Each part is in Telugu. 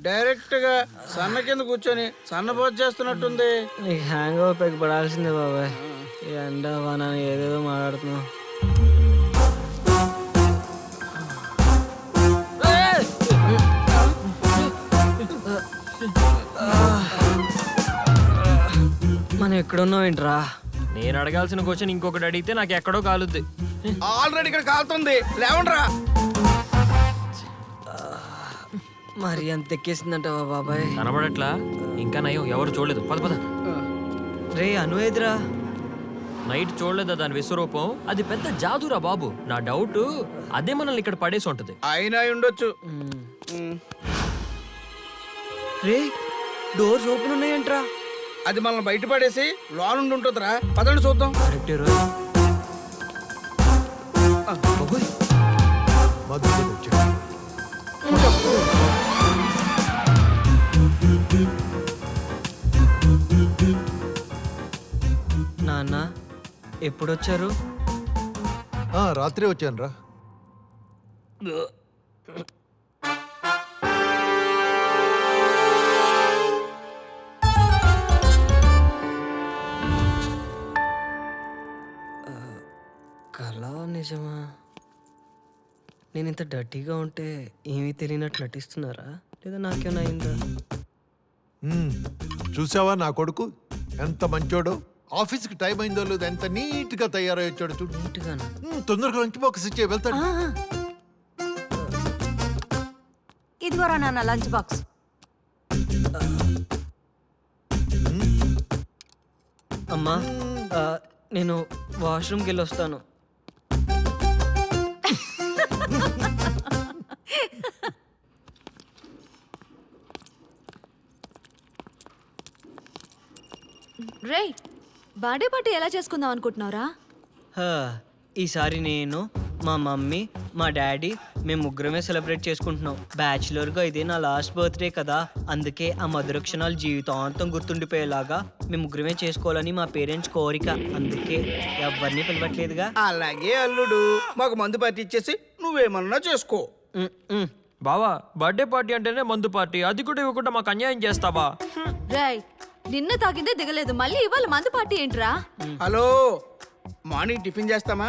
డైరెక్ట్ గా సన్న కింద కూర్చొని సన్నపోతు చేస్తున్నట్టుంది. నీకు హ్యాంగ్ ఓవర్ పెట్టి పడాల్సిందే బాబాయ్. ఈ ఎండ వాన ఏదేదో మాట్లాడుతున్నావు. మనం ఎక్కడున్నావు ఏంట్రా? నేను అడగాల్సిన క్వశ్చన్ ఇంకొకటి అడిగితే నాకు ఎక్కడో కాలుద్ది. ఆల్రెడీ ఇక్కడ కాలుతుంది, లేవండ్రా. మరి ఎంత ఎక్కేసిందంటావా బాబాయ్? కనబడట్లా? ఇంకా నయం, ఎవరు చూడలేదు. పద పద. రే అను ఎదురా. నైట్ చూడలేదా దాని విశ్వరూపం? అది పెద్ద జాదురా బాబు. నా డౌట్ అదే మనల్ని ఇక్కడ పడేసి ఉంటది. అయినా ఉండొచ్చు. రే డోర్స్ ఓపెన్ ఉన్నాయంట్రా. అది మనల్ని బయట పడేసి లోన్ ఉంటుందిరా. పదండి చూద్దాం. కరెక్టే రోయ్. నాన్న ఎప్పుడొచ్చారు? రాత్రి వచ్చాను రా. కళ నిజమా? నేను ఇంత డర్టీగా ఉంటే ఏమీ తెలియనట్టు నటిస్తున్నారా, లేదా నాకేమైనా అయిందా? చూసావా నా కొడుకు ఎంత మంచోడో? ఆఫీస్కి టైం అయిందో లేదు ఎంత నీట్గా తయారై వచ్చాడు చూడు. నీట్గానా? తొందరగా లంచ్ బాక్స్ ఇచ్చే వెళ్తాడు. ఇదిగోరా నాన్న లంచ్ బాక్స్. అమ్మా నేను వాష్రూమ్కి వెళ్ళి వస్తాను. రే బర్త్డే పార్టీ ఎలా చేసుకుందాం అనుకుంటున్నావురా? ఈసారి నేను, మా మమ్మీ, మా డాడీ మేము ముగ్గురమే సెలబ్రేట్ చేసుకుంటున్నాం. బ్యాచులర్గా ఇదే నా లాస్ట్ బర్త్డే కదా, అందుకే ఆ మధుర క్షణాలు జీవితాంతం గుర్తుండిపోయేలాగా మేము ముగ్గురమే చేసుకోవాలని మా పేరెంట్స్ కోరిక. అందుకే ఎవరిని పిలవట్లేదుగా. అలాగే అల్లుడు, మాకు మందు పార్టీ ఇచ్చేసి నువ్వేమన్నా చేసుకో. బావా బర్త్డే పార్టీ అంటేనే మందు పార్టీ, అది కూడా ఇవ్వకుండా మాకు అన్యాయం చేస్తావా? రేయ్ నిన్న తాగిందే దిగలేదు, మళ్ళీ ఇవాళ మందు పార్టీ ఏంట్రా? హలో, మార్నింగ్ టిఫిన్ చేస్తామా,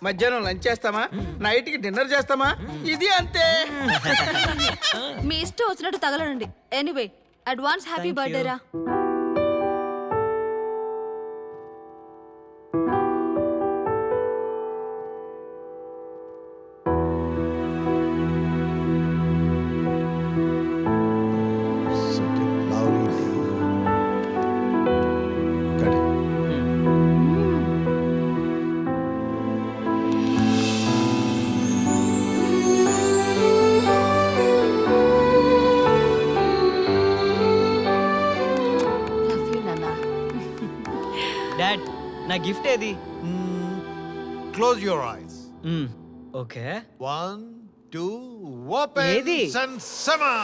మధ్యాహ్నం లంచ్ చేస్తామా, నైట్ కి డిన్నర్ చేస్తామా? ఇది అంతే. మీ ఇష్టం వచ్చినట్టు తగలడండి. ఎనీవే అడ్వాన్స్ హ్యాపీ బర్త్డే రా. డాడ్ నా గిఫ్ట్ ఏది? Close your eyes. Okay. 1 2 open. ఏది? సన్సమా.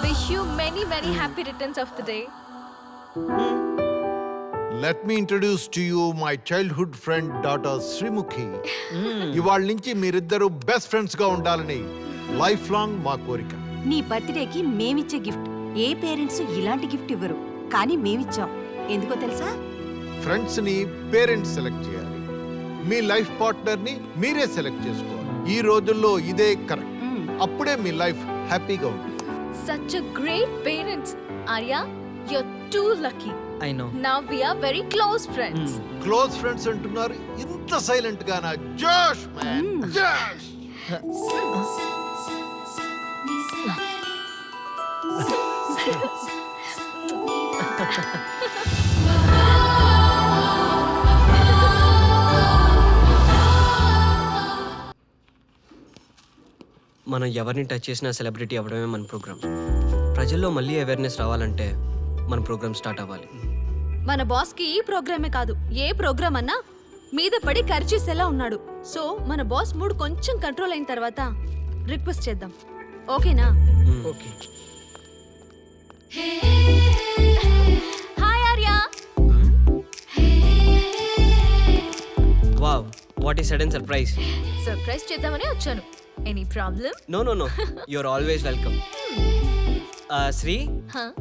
Wish you many happy returns of the day. Let me introduce to you my childhood friend daughter Srimukhi. ఇవాళ నుంచి మీరిద్దరూ బెస్ట్ ఫ్రెండ్స్ గా ఉండాలని లైఫ్ లాంగ్ మా కోరిక. నీ బర్త్డేకి మేమిచ్చే గిఫ్ట్ ఏ పేరెంట్స్ ఇలాంటి గిఫ్ట్ ఇవ్వరు, కానీ మేమిచ్చాం. ఎందుకో తెలుసా? ఫ్రెండ్స్ ని పేరెంట్స్ సెలెక్ట్ చేయాలి, మీ లైఫ్ పార్ట్నర్ ని మీరే సెలెక్ట్ చేసుకోవాలి. ఈ రోజుల్లో ఇదే కరెక్ట్. అప్పుడే మీ లైఫ్ హ్యాపీగా ఉంటుంది. Such a great parents. Arya, you're too lucky. I know. Now we are very close friends. Close friends అంటున్నారు, ఇంత సైలెంట్ గానా? జోష్ మ్యాన్, జోష్. మనం ఎవరిని టచ్ చేసినా సెలబ్రిటీ అవ్వడమే మన ప్రోగ్రామ్. ప్రజల్లో మళ్ళీ అవేర్నెస్ రావాలంటే మన ప్రోగ్రామ్ స్టార్ట్ అవ్వాలి. మన బాస్ కి ఈ ప్రోగ్రామే కాదు, ఏ ప్రోగ్రామ్ అన్నా మీద పడి ఖర్చేసేలా ఉన్నాడు. సో మన బాస్ మూడ్ కొంచెం కంట్రోల్ అయిన తర్వాత రిక్వెస్ట్ చేద్దాం, ఓకేనా? Okay. Hi Arya. Wow, what ఈ సడన్ సర్ప్రైజ్. సర్ప్రైజ్ చేద్దామని వచ్చాను. Any problem? No no no, your always welcome. Sri,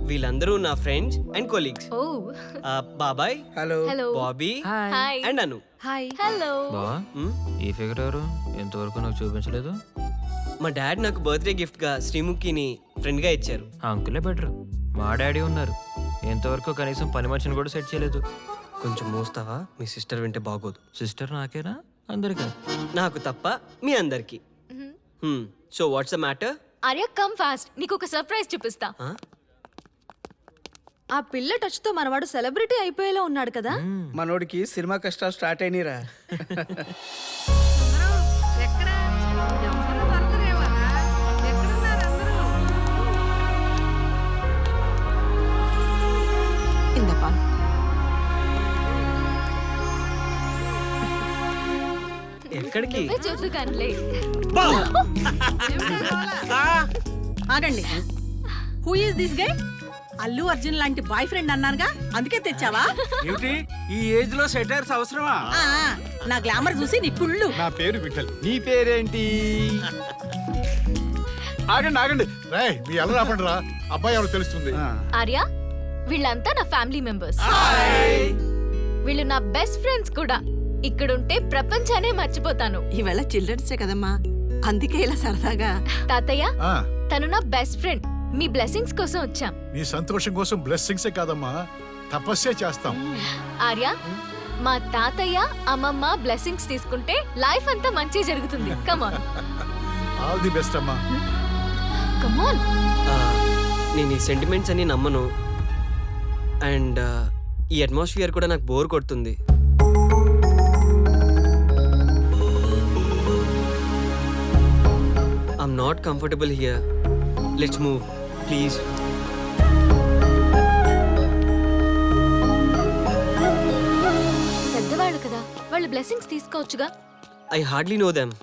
వీళ్ళందరూ నా ఫ్రెండ్స్ అండ్ కొలీగ్స్. ఓ బాబాయ్, hello. Hello. Bobby hi. And Anu. Hi. Hello. బావా ఈ ఫిగర్ ఎవరు? ఎంతవరకు నాకు చూపించలేదు. మా డాడ్ నాకు బర్త్డే గిఫ్ట్ గా శ్రీముఖిని ఫ్రెండ్ గా ఇచ్చారు. ఆ అంకులే బెటర్. మా డాడీ ఉన్నారు, ఎంతవరకు కనీసం పని మనిషిని కూడా సెట్ చేయలేదు. కొంచెం మోస్తావా? మీ సిస్టర్ వింటే బాగోదు. సిస్టర్ నాకేనా అందరికీ? నాకు తప్ప మీ అందరికి. So what's the matter? Arya come fast, నీకు ఒక సర్ప్రైజ్ చూపిస్తా. ఆ పిల్ల టచ్ తో మనవాడు సెలబ్రిటీ అయిపోయేలా ఉన్నాడు కదా. మనోడికి సినిమా కష్టాలు స్టార్ట్ అయినరా. ఇందప్పా. ఎక్కడికి? నువ్వే చూసు కన్లే. ఆగండి. Who is this guy? Allu Arjun లాంటి బాయ్ ఫ్రెండ్ అన్నానుగా, అందుకే తెచ్చావా? ఏమిటి ఈ ఏజ్ లో సెటైర్స్ అవసరమా? ఆ, నా గ్లామర్ చూసి నీ కుళ్ళు. నా పేరు విఠల్. నీ పేరేంటి? ఆగండి ఆగండి. రేయ్, మీ ఎలా రాపండి రా, అబ్బాయి ఎవరు తెలుస్తుంది. ఆర్య, వీళ్ళంతా నా ఫ్యామిలీ మెంబర్స్. వీళ్ళు నా బెస్ట్ ఫ్రెండ్స్ కూడా. ఇక్కడుంటే ప్రపంచానే మర్చిపోతాను. ఈవేళ చిల్డ్రన్స్ డే కదమ్మా, అందుకే ఇలా సరదాగా. తాతయ్య, ఆ, తను నా బెస్ట్ ఫ్రెండ్. మీ బ్లెస్సింగ్స్ కోసం వచ్చాం. నీ సంతోషం కోసం బ్లెస్సింగ్సే కాదమ్మా, తపస్సే చేస్తాం. ఆర్య, మా తాతయ్య అమ్మమ్మ బ్లెస్సింగ్స్ తీసుకుంటే లైఫ్ అంతా మంచి జరుగుతుంది. కమాన్ ఆల్ ది బెస్ట్ అమ్మా. కమాన్. నేను ఈ సెంటిమెంట్స్ అన్ని నమ్మను. అండ్ ఈ అట్మాస్ఫియర్ కూడా నాకు బోర్ కొడుతుంది. I'm not comfortable here. Let's move please. పెద్దవాళ్ళు కదా, వాళ్ళు బ్లెస్సింగ్స్ తీసుకోవచ్చుగా. I hardly know them.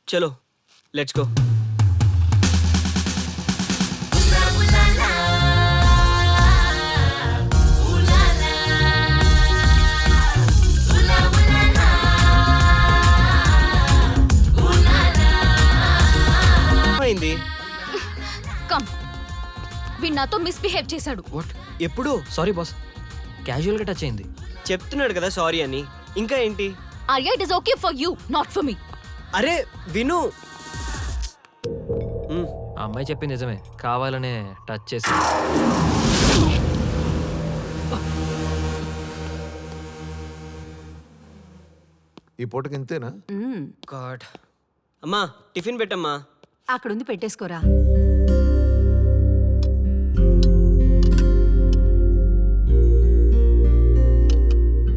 చలో లెట్స్ గో. అయింది. కమ్. వీడు నాతో మిస్బిహేవ్ చేశాడు. వాట్? ఎప్పుడు? సారీ బాస్, క్యాజువల్ గా టచ్ అయింది. చెప్తున్నాడు కదా సారీ అని, ఇంకా ఏంటి? Arya, it is okay for you, not for me. అరే విను. ఆ అమ్మాయి చెప్పింది నిజమే, కావాలనే టచ్ చేసి. ఈ పూటకి ఇంతేనా? గాడ్. అమ్మా టిఫిన్ పెట్టమ్మా. అక్కడుంది, పెట్టేసుకోరా.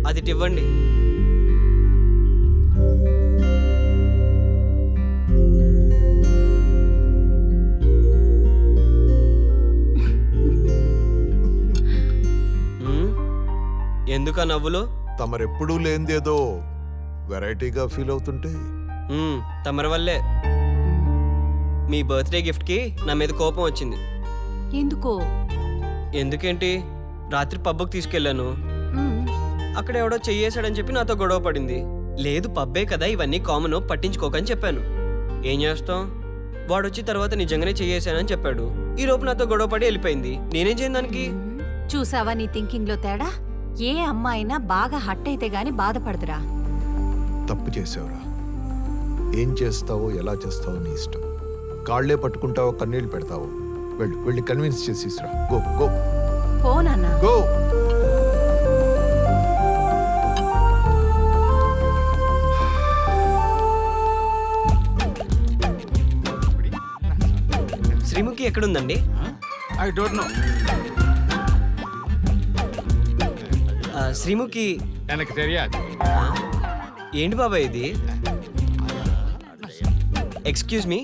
అది ఇవ్వండి. ఎందుకా నవ్వులు? తమరెప్పుడూ లేనిదేదో వెరైటీగా ఫీల్ అవుతుంటే తమరి వల్లే. మీ బర్త్డే గిఫ్ట్కి నా మీద కోపం వచ్చింది. ఎందుకో? ఎందుకేంటి, రాత్రి పబ్కి తీసుకెళ్ళాను. అక్కడ ఎవడో చెయ్యేశాడని చెప్పి నాతో గొడవ పడింది. లేదు పబ్బే కదా, ఇవన్నీ కామన్, పట్టించుకోకని చెప్పాను. ఏం చేస్తాం, వాడొచ్చి తర్వాత నిజంగానే చెయ్యేశానని చెప్పాడు. ఈ లోపు నాతో గొడవ పడి వెళ్ళిపోయింది. నేనేం చేయను దానికి? చూసావా నీ థింకింగ్ లో తేడా? ఏ అమ్మాయినా బాగా హట్ అయితే గాని బాధపడదురా. తప్పు చేసావురా. ఏం చేస్తావో ఎలా చేస్తావో నీ ఇష్టం. కాళ్లే పట్టుకుంటావో కన్నీళ్ళు పెడతావో వెళ్ళి కన్విన్స్ చేసిరా. గో గో పోనన్నా. గో. శ్రీముఖి ఎక్కడుందండి? I don't know. శ్రీముఖి எனக்கு தெரியாது. ఏంటి బాబాయ్ ఇది? ఎక్స్క్యూజ్ మీ,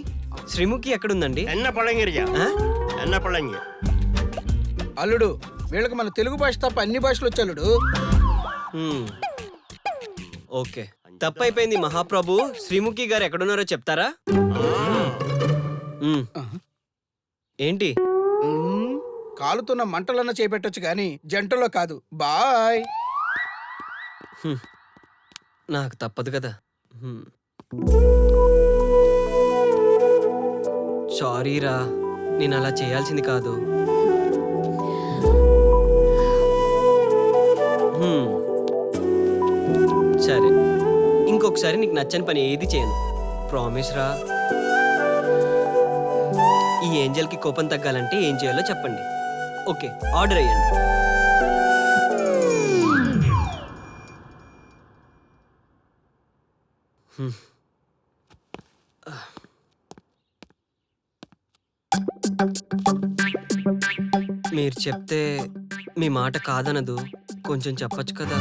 శ్రీముఖి ఎక్కడుందండి? என்ன பழங்கிறியா? ఆ? என்ன பழங்கி? అల్లుడు, వీళ్ళకి మన తెలుగు భాష తప్ప అన్ని భాషలు వచ్చి అల్లుడు. ఓకే, తప్పైపోయింది మహాప్రభు. శ్రీముఖి గారు ఎక్కడున్నారో చెప్తారా? ఏంటి కాలుతున్న మంటలన్న చేపెట్టొచ్చు కానీ జంటలో కాదు. బాయ్. నాకు తప్పదు కదా. సారీ రా, నేను అలా చేయాల్సింది కాదు. సరే, ఇంకొకసారి నీకు నచ్చని పని ఏది చేయను. ప్రామిస్ రా. ఈ ఏంజల్కి కోపం తగ్గాలంటే ఏం చేయాలో చెప్పండి. ఓకే, ఆర్డర్ అయ్యండి. మీరు చెప్తే మీ మాట కాదనదు. కొంచెం చెప్పొచ్చు కదా.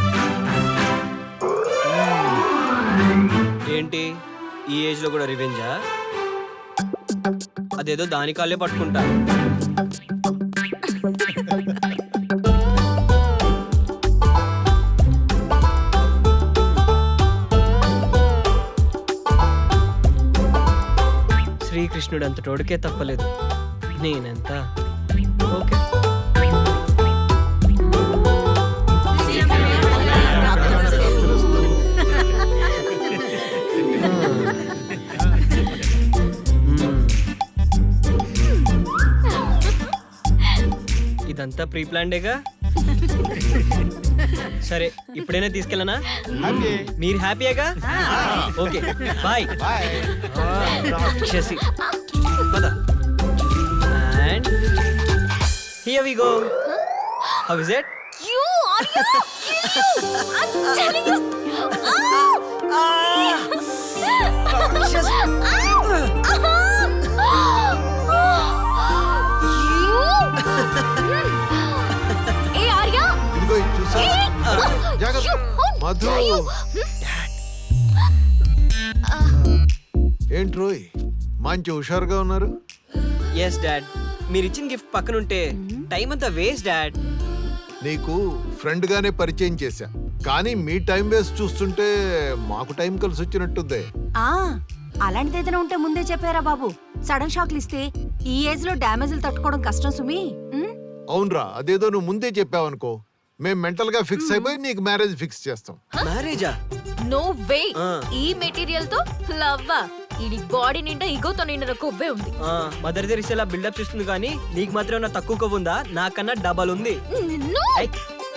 ఏంటి ఈ ఏజ్లో కూడా రివెంజా? అదేదో దాని కాళ్ళే పట్టుకుంటా. శ్రీకృష్ణుడు అంత తోడుకే తప్పలేదు, నేనెంత. ఓకే. ఇదంతా ప్రీ ప్లాన్డేగా. సరే, ఇప్పుడైనా తీసుకెళ్ళనా? మీరు హ్యాపీయేగా? Okay, bye. రాక్షసి. పద. And here we go. How is it? You are I'm telling you. Hey Arya. ఇదిగో ఇది చూసా? జాగ్రత్త. మధు. ఏంట్రోయ్ మంచి హుషారుగా ఉన్నారు. ఎస్ డాడ్, మీరు ఇచ్చిన గిఫ్ట్ పక్కనుంటే టైం అంతా వేస్ట్ డాడ్. నీకు ఫ్రెండ్ గానే పరిచయం చేశా, కానీ మీ టైం వేస్ట్ చూస్తుంటే మాకు టైం కలిసి వచ్చినట్టుంది. అలాంటిది ఏదైనా ఉంటే ముందే చెప్పారా బాబు? సడన్ షాక్లు ఇస్తే ఈ ఏజ్ లో డ్యామేజ్లు తట్టుకోవడం కష్టం సుమి. అవునరా, అదేదో నువ్వు ముందే చెప్పావనుకో, మేము మెంటల్ గా ఫిక్స్ అయిపోయి నీకు మ్యారేజ్ ఫిక్స్ చేస్తాం. మ్యారేజా? No way. ఈ మెటీరియల్ తో లవ్వా? ఇది బాడీ నిండా ఇగోతో నిండిన కొవ్వే ఉంది. మదర్ తెరిసేలా బిల్డప్ చేస్తుంది, కానీ నీకు మాత్రం నా తక్కువ కొవ్వు ఉందా? నాకన్నా డబల్ ఉంది.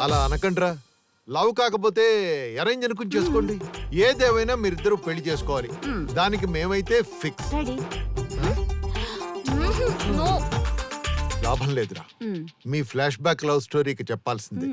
అలా అనకండ్రా. లవ్ కాకపోతే అరేంజ్ అనుకుని చేసుకోండి. ఏదేమైనా మీరిద్దరూ పెళ్లి చేసుకోవాలి. దానికి మేమైతే ఫిక్స్. రెడీ? నో. లాభం లేదురా, మీ ఫ్లాష్ బ్యాక్ లవ్ స్టోరీకి చెప్పాల్సిందే.